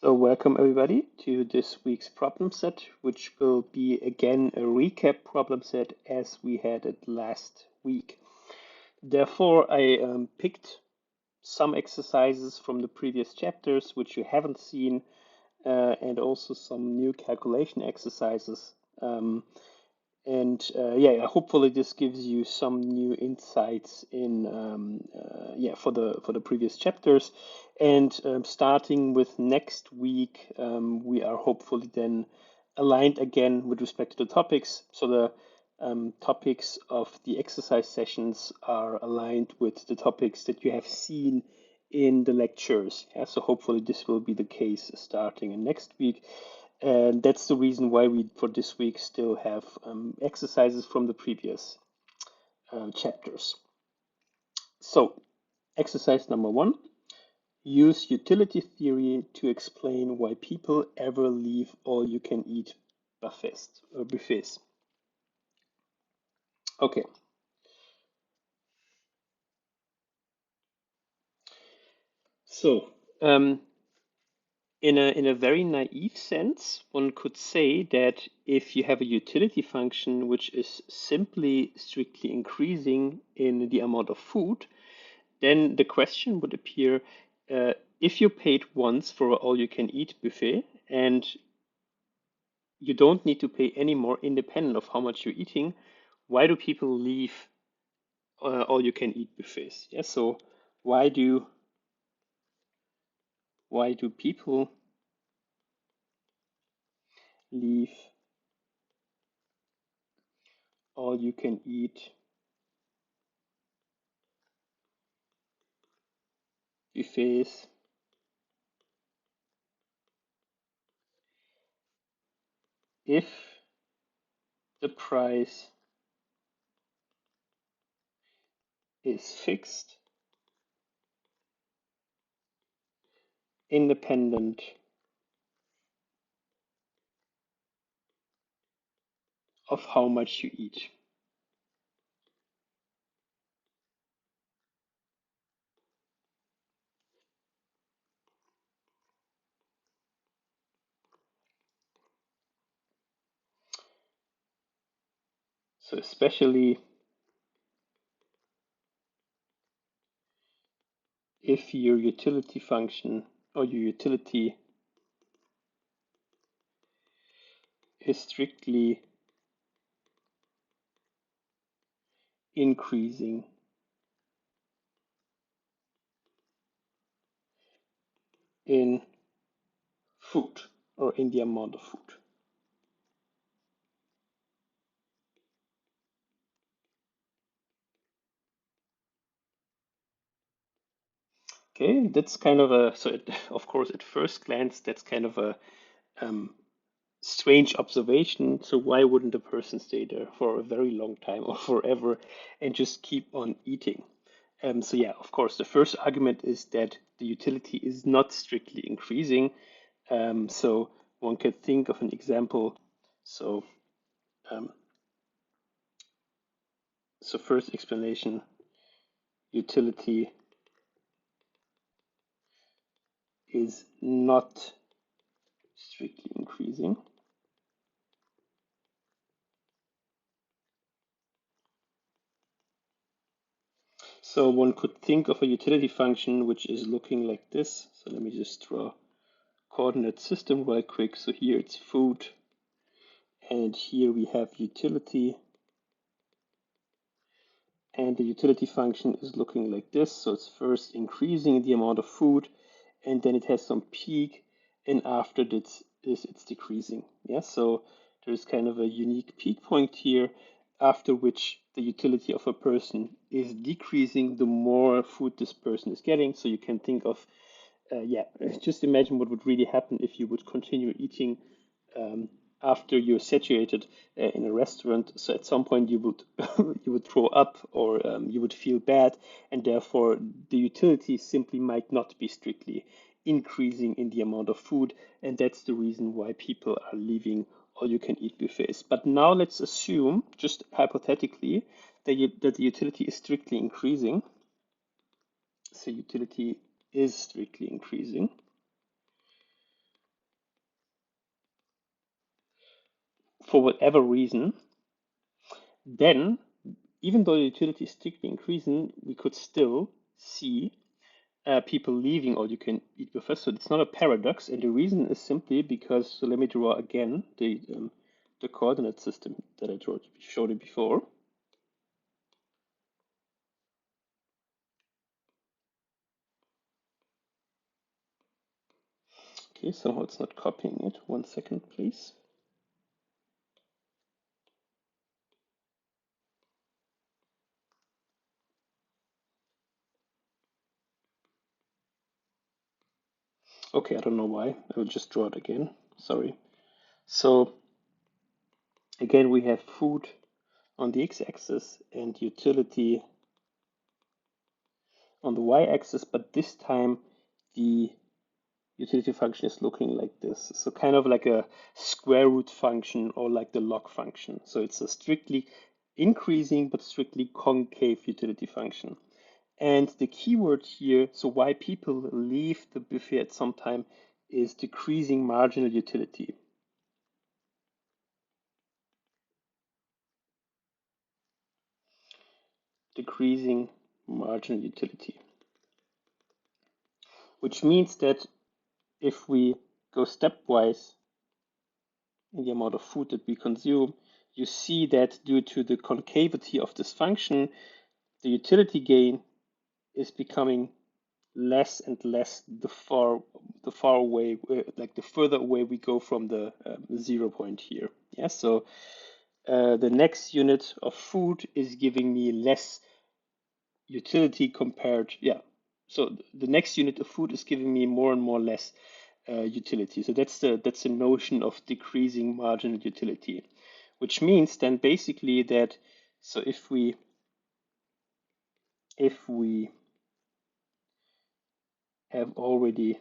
So welcome everybody to this week's problem set, which will be again a recap problem set as we had it last week. Therefore, I picked some exercises from the previous chapters which you haven't seen, and also some new calculation exercises. Yeah, hopefully this gives you some new insights in for the previous chapters. And starting with next week, we are hopefully then aligned again with respect to the topics. So the topics of the exercise sessions are aligned with the topics that you have seen in the lectures. Yeah, so hopefully this will be the case starting in next week. And that's the reason why we, for this week, still have exercises from the previous chapters. So, exercise number 1, use utility theory to explain why people ever leave all-you-can-eat buffets. Okay. So, in a very naive sense, one could say that if you have a utility function which is simply strictly increasing in the amount of food, then the question would appear, if you paid once for all-you-can-eat buffet and you don't need to pay any more independent of how much you're eating, why do people leave all-you-can-eat buffets? Yeah, so why do people leave all-you-can-eat buffets if the price is fixed, independent of how much you eat? So especially if your utility function or your utility is strictly increasing in food or in the amount of food. Okay, that's kind of of course, at first glance, that's kind of a strange observation. So why wouldn't a person stay there for a very long time or forever and just keep on eating? So yeah, of course, the first argument is that the utility is not strictly increasing. So one could think of an example. So, um, so first explanation, utility is not strictly increasing. So one could think of a utility function which is looking like this. So let me just draw coordinate system right quick. So here it's food, and here we have utility. And the utility function is looking like this. So it's first increasing the amount of food, and then it has some peak, and after this it's decreasing. Yeah, so there's kind of a unique peak point here, after which the utility of a person is decreasing the more food this person is getting. So you can think of, just imagine what would really happen if you would continue eating um, after you're saturated in a restaurant. So at some point you would you would throw up, or you would feel bad, and therefore the utility simply might not be strictly increasing in the amount of food, and that's the reason why people are leaving all-you-can-eat buffets. But now let's assume, just hypothetically, that the utility is strictly increasing. So utility is strictly increasing. for whatever reason, then even though the utility is strictly increasing, we could still see people leaving all you can eat buffet. So it's not a paradox, and the reason is simply because, so let me draw again the coordinate system that I showed you before. Okay, somehow it's not copying it. 1 second, please. Okay, I don't know why. I will just draw it again. Sorry. So again, we have food on the x-axis and utility on the y-axis, but this time the utility function is looking like this. So kind of like a square root function or like the log function. So it's a strictly increasing but strictly concave utility function. And the keyword here, so why people leave the buffet at some time, is decreasing marginal utility. Decreasing marginal utility. Which means that if we go stepwise in the amount of food that we consume, you see that due to the concavity of this function, the utility gain is becoming less and less the far away, like the further away we go from the 0 point here. Yeah, so the next unit of food is giving me less utility compared, yeah. So the next unit of food is giving me more and more less utility. So that's the notion of decreasing marginal utility, which means then basically that, so if we have already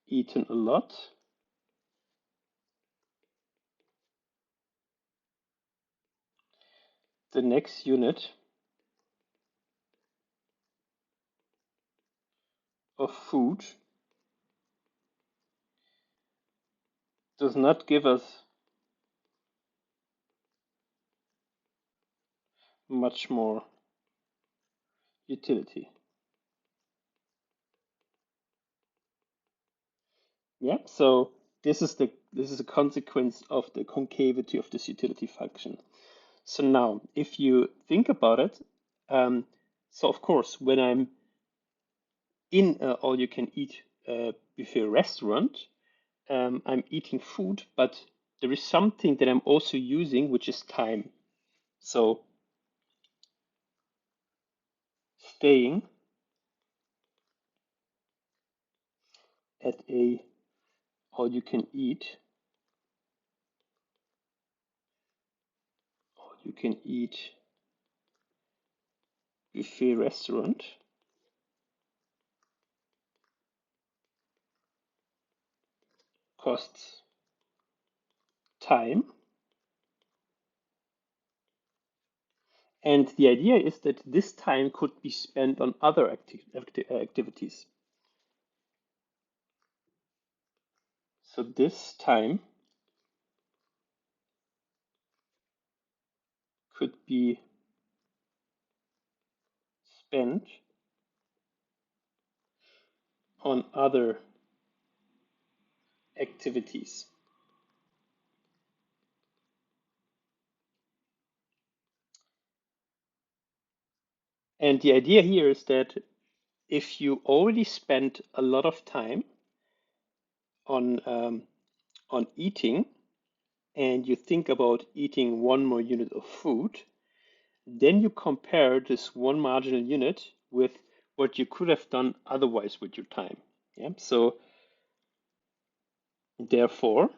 eaten a lot, the next unit of food does not give us much more utility. Yeah, so this is a consequence of the concavity of this utility function. So now, if you think about it, so of course, when I'm in a all-you-can-eat buffet restaurant, I'm eating food, but there is something that I'm also using, which is time. So staying at a all-you-can-eat buffet restaurant costs time. And the idea is that this time could be spent on other activities. So this time could be spent on other activities. And the idea here is that if you already spent a lot of time on eating, and you think about eating one more unit of food, then you compare this one marginal unit with what you could have done otherwise with your time. Yeah. So therefore,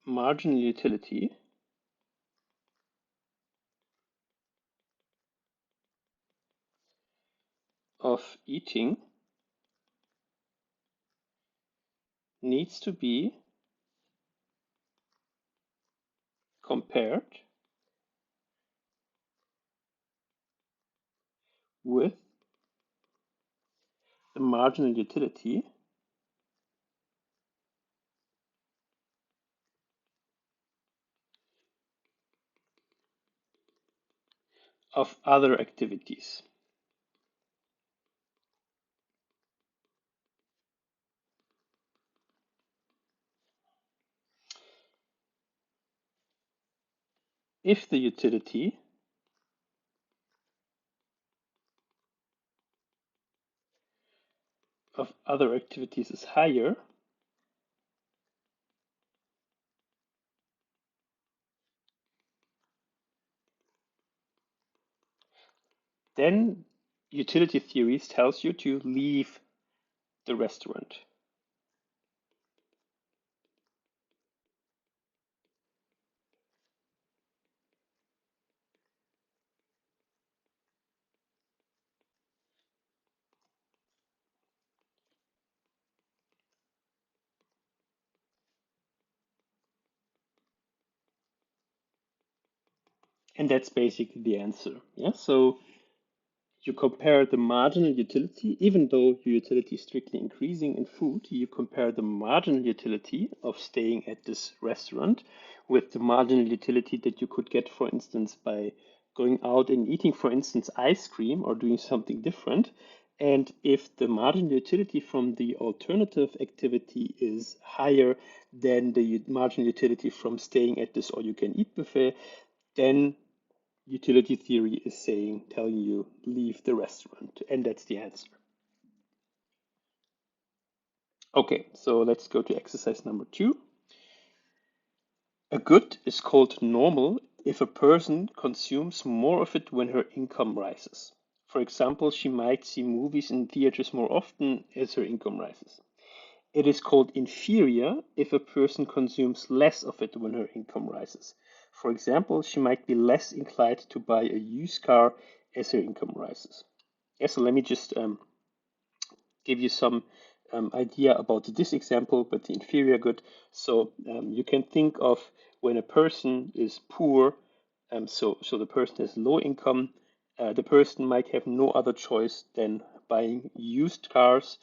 marginal utility of eating needs to be compared with the marginal utility of other activities. If the utility of other activities is higher, then utility theory tells you to leave the restaurant. And that's basically the answer. Yeah. So you compare the marginal utility, even though your utility is strictly increasing in food, you compare the marginal utility of staying at this restaurant with the marginal utility that you could get, for instance, by going out and eating, for instance, ice cream or doing something different. And if the marginal utility from the alternative activity is higher than the marginal utility from staying at this all you can eat buffet, then utility theory is telling you leave the restaurant, and that's the answer. Okay, so let's go to exercise number 2. A good is called normal if a person consumes more of it when her income rises. For example, she might see movies in theaters more often as her income rises. It is called inferior if a person consumes less of it when her income rises. For example, she might be less inclined to buy a used car as her income rises. Yeah, so let me just give you some idea about this example, but the inferior good. So you can think of when a person is poor, so the person has low income, the person might have no other choice than buying used cars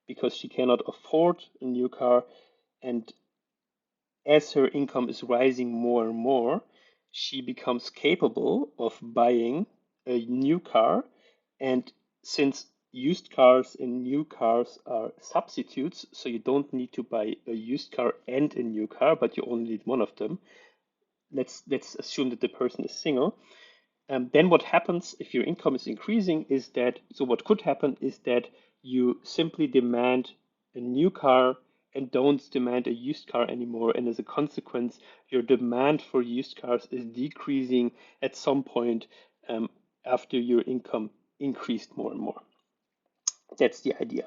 because she cannot afford a new car. And as her income is rising more and more, she becomes capable of buying a new car. And since used cars and new cars are substitutes, so you don't need to buy a used car and a new car, but you only need one of them. Let's assume that the person is single. Then what happens if your income is increasing is that, so what could happen is that you simply demand a new car and don't demand a used car anymore. And as a consequence, your demand for used cars is decreasing at some point after your income increased more and more. That's the idea.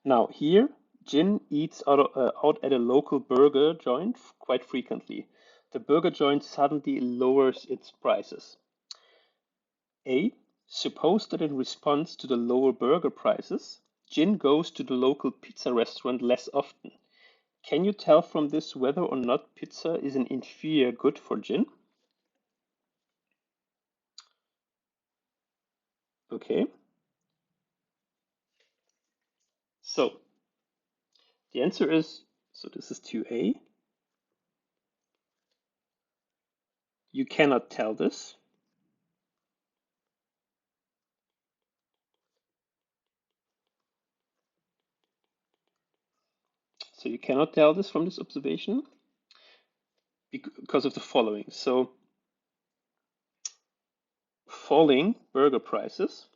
Now here, Jin eats out at a local burger joint quite frequently. The burger joint suddenly lowers its prices. A. Suppose that in response to the lower burger prices, Jin goes to the local pizza restaurant less often. Can you tell from this whether or not pizza is an inferior good for Jin? Okay, so the answer is, so this is 2A. You cannot tell this. So you cannot tell this from this observation because of the following. So falling burger prices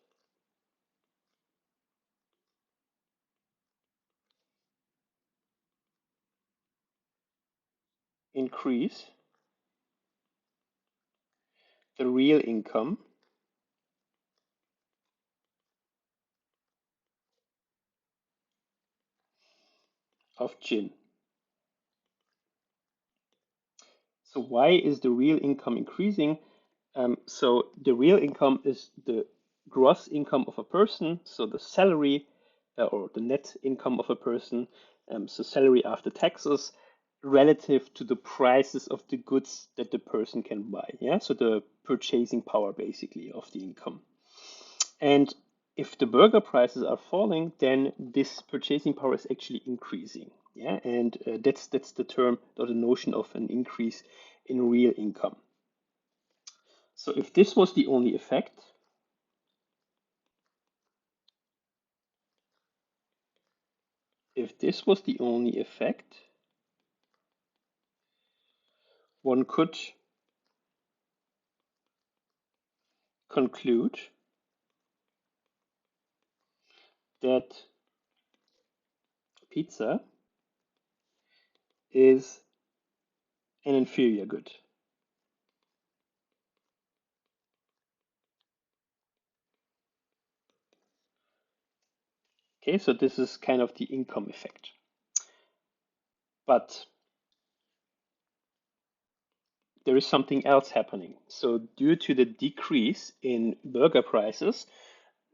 increase the real income of Jin. So why is the real income increasing? So the real income is the gross income of a person, so the salary or the net income of a person, so salary after taxes, relative to the prices of the goods that the person can buy. Yeah, so the purchasing power basically of the income. And if the burger prices are falling, then this purchasing power is actually increasing. Yeah, and that's the term or the notion of an increase in real income. So if this was the only effect, one could conclude that pizza is an inferior good. Okay, so this is kind of the income effect. But there is something else happening. So due to the decrease in burger prices,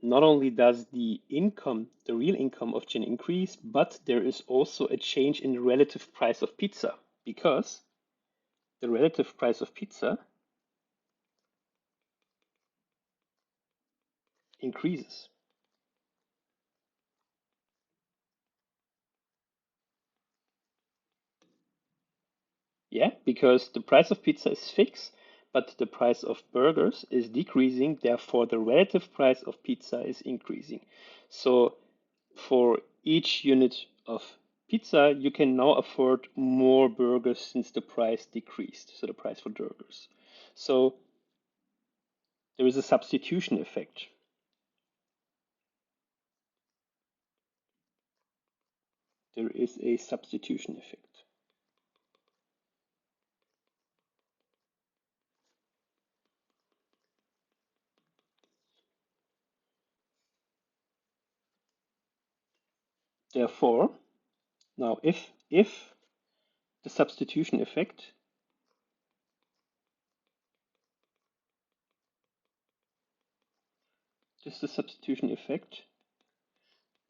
not only does the income, the real income of Jin increase, but there is also a change in the relative price of pizza because the relative price of pizza increases. Yeah, because the price of pizza is fixed, but the price of burgers is decreasing, therefore the relative price of pizza is increasing. So for each unit of pizza, you can now afford more burgers since the price decreased, so the price for burgers. So there is a substitution effect. There is a substitution effect. Therefore, now if the substitution effect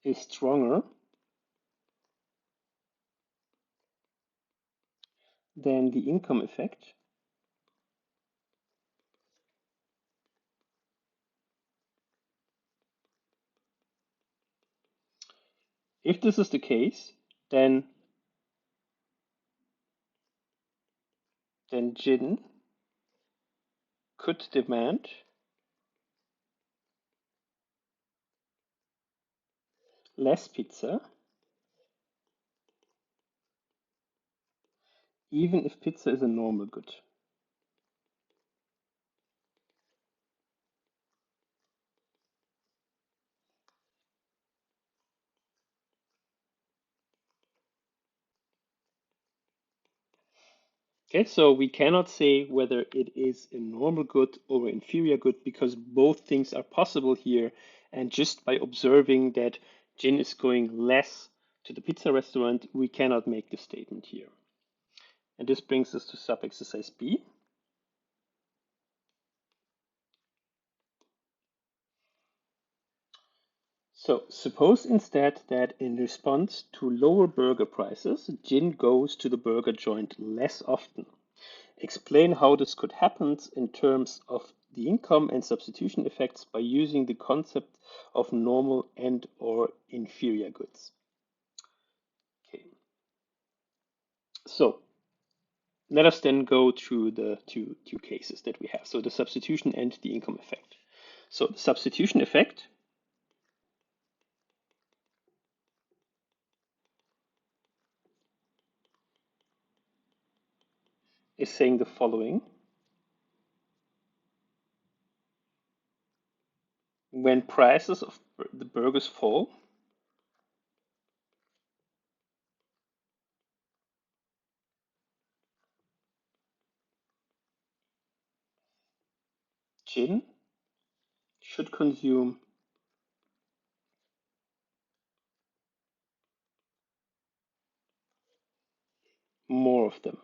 is stronger than the income effect, if this is the case, then Jin could demand less pizza, even if pizza is a normal good. Okay, so we cannot say whether it is a normal good or an inferior good because both things are possible here. And just by observing that Jin is going less to the pizza restaurant, we cannot make the statement here. And this brings us to sub-exercise B. So suppose instead that in response to lower burger prices, Jin goes to the burger joint less often. Explain how this could happen in terms of the income and substitution effects by using the concept of normal and or inferior goods. Okay, so let us then go through the two cases that we have. So the substitution and the income effect. So the substitution effect is saying the following. When prices of the burgers fall, Jin should consume more of them.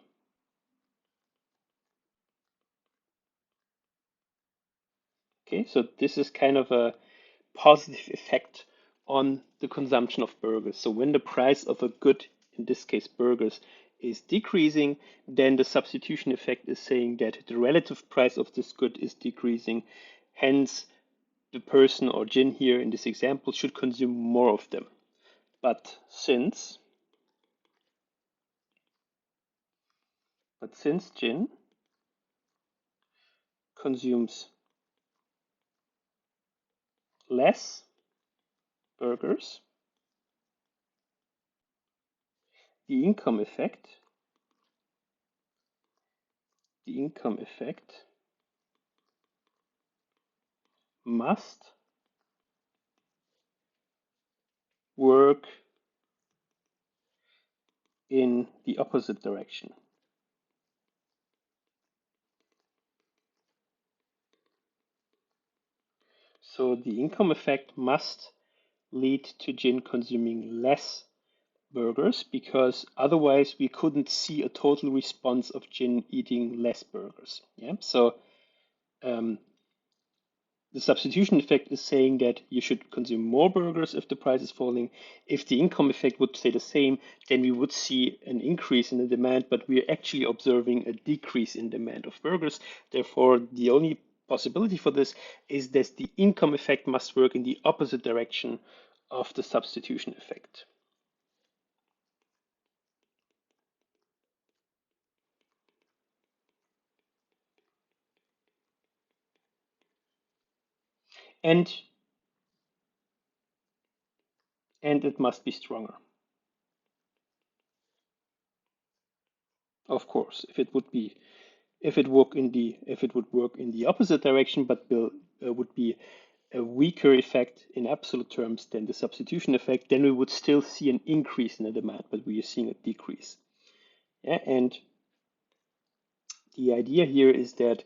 Okay, so this is kind of a positive effect on the consumption of burgers. So when the price of a good, in this case burgers, is decreasing, then the substitution effect is saying that the relative price of this good is decreasing. Hence, the person or Jin here in this example should consume more of them. But since Jin consumes less burgers, the income effect must work in the opposite direction. So the income effect must lead to Jin consuming less burgers, because otherwise we couldn't see a total response of Jin eating less burgers. Yeah. So um, the substitution effect is saying that you should consume more burgers if the price is falling. If the income effect would stay the same, then we would see an increase in the demand, but we're actually observing a decrease in demand of burgers. Therefore, the only possibility for this is that the income effect must work in the opposite direction of the substitution effect. And it must be stronger. Of course, if it would work in the opposite direction, but would be a weaker effect in absolute terms than the substitution effect, then we would still see an increase in the demand, but we are seeing a decrease. Yeah, and the idea here is that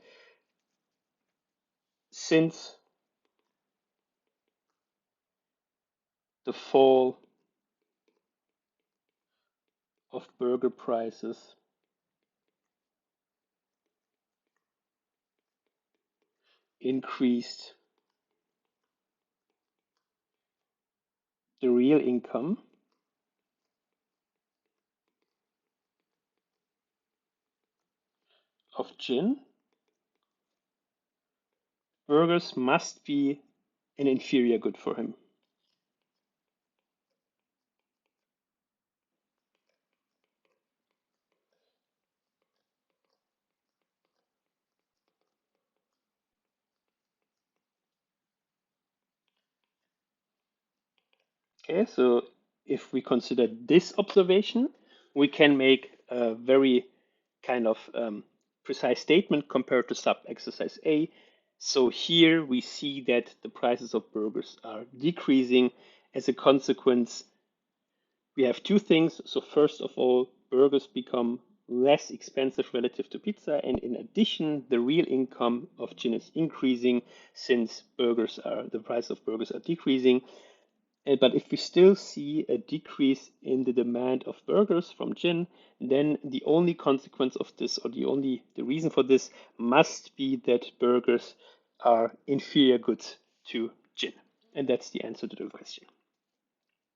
since the fall of burger prices increased the real income of Jin, burgers must be an inferior good for him. Okay, so if we consider this observation, we can make a very kind of precise statement compared to sub exercise A. So here we see that the prices of burgers are decreasing. As a consequence, we have two things. So first of all, burgers become less expensive relative to pizza, and in addition, the real income of Jin is increasing since the price of burgers are decreasing. But if we still see a decrease in the demand of burgers from Jin, then the only consequence of this, or the reason for this, must be that burgers are inferior goods to Jin. And that's the answer to the question.